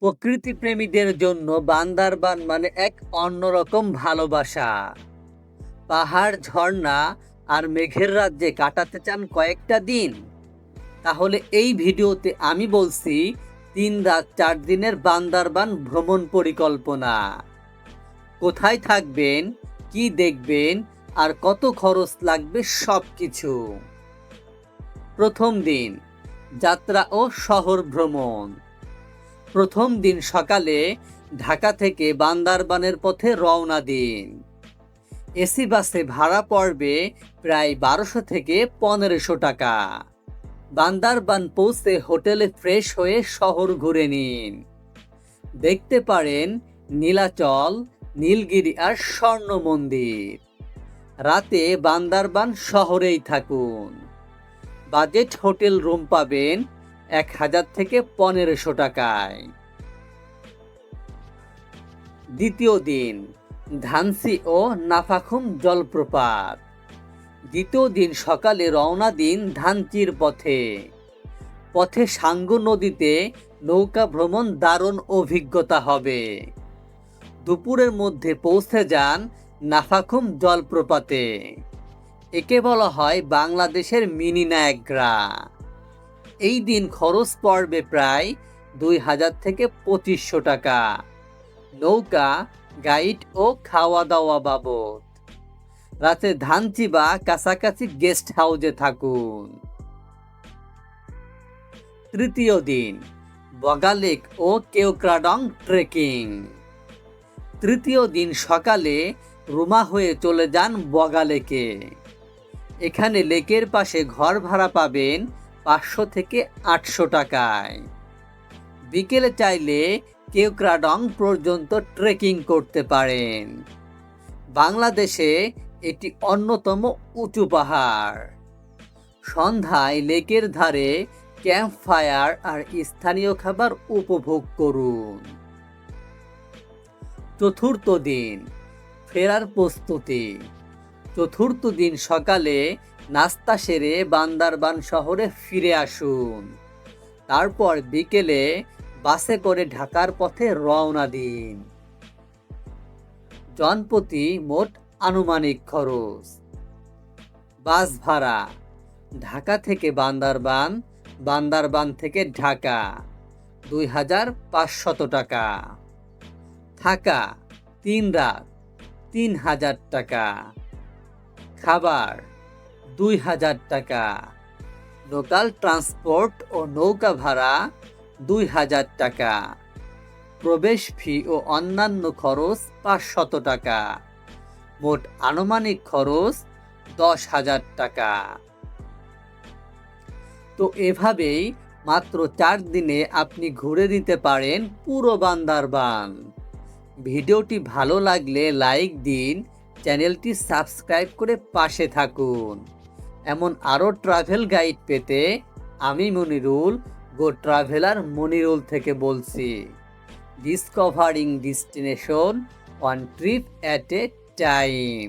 প্রকৃতিপ্রেমীদের জন্য বান্দরবান মানে এক অন্যরকম ভালোবাসা। পাহাড়, ঝর্ণা আর মেঘের রাজ্যে কাটাতে চান কয়েকটা দিন? তাহলে এই ভিডিওতে আমি বলছি 3 রাত 4 দিনের বান্দরবান ভ্রমণ পরিকল্পনা। কোথায় থাকবেন, কি দেখবেন আর কত খরচ লাগবে সবকিছু। প্রথম দিন, যাত্রা ও শহর ভ্রমণ। প্রথম দিন সকালে ঢাকা থেকে বান্দরবানের পথে রওনা দিন। এসি বাসে ভাড়া পড়বে প্রায় 1200 থেকে 1500 টাকা। বান্দরবান পৌঁছে হোটেলে ফ্রেশ হয়ে শহর ঘুরে নিন। দেখতে পারেন নীলাচল, নীলগিরি আর স্বর্ণ মন্দির। রাতে বান্দরবান শহরেই থাকুন। বাজেট হোটেল রুম পাবেন 1000 থেকে 1500 টাকায়। দ্বিতীয় দিন, ধানসি ও নাফাখুম জলপ্রপাত। দ্বিতীয় দিন সকালে রওনা দিন ধানচির পথে। পথে সাঙ্গু নদীতে নৌকা ভ্রমণ দারুণ অভিজ্ঞতা হবে। দুপুরের মধ্যে পৌঁছে যান নাফাখুম জলপ্রপাতে। একে বলা হয় বাংলাদেশের মিনি নায়াগ্রা। এই দিন খরচ পড়বে প্রায় 2000 থেকে 2500 টাকা, নৌকা, গাইড ও খাওয়া দাওয়া বাবদ। রাতে ধানচি বা কাছাকাছি গেস্ট হাউসে থাকুন। তৃতীয় দিন, বগালেক ও কেওক্রাডং ট্রেকিং। তৃতীয় দিন সকালে রুমা হয়ে চলে যান বগালেকে। এখানে লেকের পাশে ঘর ভাড়া পাবেন 500 থেকে 800 টাকায়। বিকেলে চাইলে কেওক্রাডং পর্যন্ত ট্রেকিং করতে পারেন। বাংলাদেশে এটি অন্যতম উঁচু পাহাড়। সন্ধ্যায় লেকের ধারে ক্যাম্প ফায়ার আর স্থানীয় খাবার উপভোগ করুন। চতুর্থ দিন, ফেরার প্রস্তুতি। চতুর্থ দিন সকালে নাস্তা সেরে বান্দরবান শহরে ফিরে আসুন। তারপর বিকেলে বাসে করে ঢাকার পথে রওনা দিন। জনপ্রতি মোট আনুমানিক খরচ। বাস ভাড়া ঢাকা থেকে বান্দরবান, বান্দরবান থেকে ঢাকা 2500 টাকা। থাকা 3 রাত 3000 টাকা। খাবার 2000 টাকা। লোকাল ট্রান্সপোর্ট ও নৌকা ভাড়া 2000 টাকা। প্রবেশ ফি ও অন্যান্য খরচ 500 টাকা। মোট আনুমানিক খরচ 10,000 টাকা। তো এভাবেই মাত্র 4 দিনে আপনি ঘুরে দিতে পারেন পুরো বান্দরবান। ভিডিওটি ভালো লাগলে লাইক দিন, চ্যানেলটি সাবস্ক্রাইব করে পাশে থাকুন। এমন আরও ট্রাভেল গাইড পেতে আমি মনিরুল, গো ট্রাভেলার মনিরুল থেকে বলছি। Discovering destination, one trip at a time.